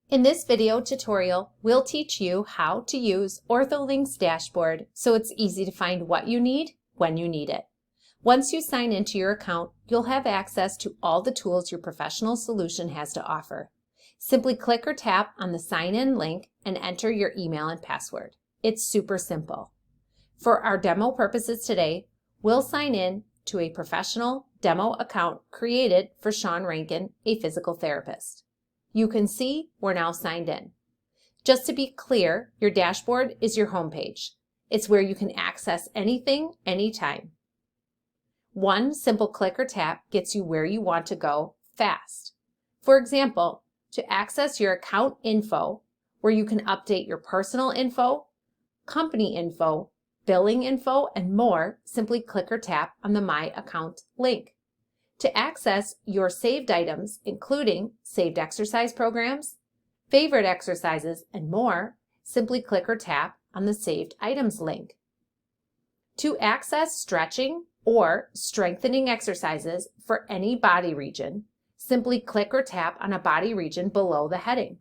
In this video tutorial, we'll teach you how to use ORTHOLINKED's dashboard so it's easy to find what you need when you need it. Once you sign into your account, you'll have access to all the tools your professional solution has to offer. Simply click or tap on the sign in link and enter your email and password. It's super simple. For our demo purposes today, we'll sign in to a professional demo account created for Sean Rankin, a physical therapist. You can see we're now signed in. Just to be clear, your dashboard is your homepage. It's where you can access anything, anytime. One simple click or tap gets you where you want to go fast. For example, to access your account info, where you can update your personal info, company info, billing info, and more, simply click or tap on the My Account link. To access your saved items, including saved exercise programs, favorite exercises, and more, simply click or tap on the Saved Items link. To access stretching or strengthening exercises for any body region, simply click or tap on a body region below the heading.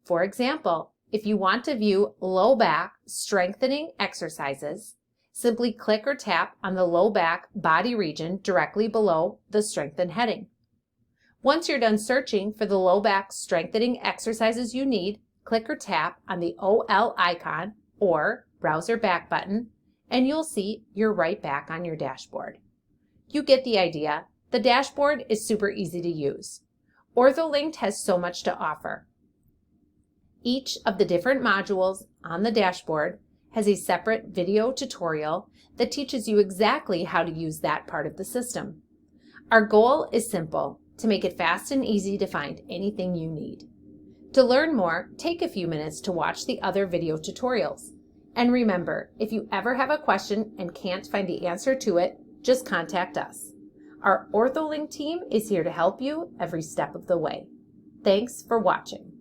For example, if you want to view low back strengthening exercises, simply click or tap on the low back body region directly below the Strengthen heading. Once you're done searching for the low back strengthening exercises you need, click or tap on the OL icon or Browser Back button, and you'll see you're right back on your dashboard. You get the idea. The dashboard is super easy to use. ORTHOLINKED has so much to offer. Each of the different modules on the dashboard has a separate video tutorial that teaches you exactly how to use that part of the system. Our goal is simple, to make it fast and easy to find anything you need. To learn more, take a few minutes to watch the other video tutorials. And remember, if you ever have a question and can't find the answer to it, just contact us. Our ORTHOLINKED team is here to help you every step of the way. Thanks for watching.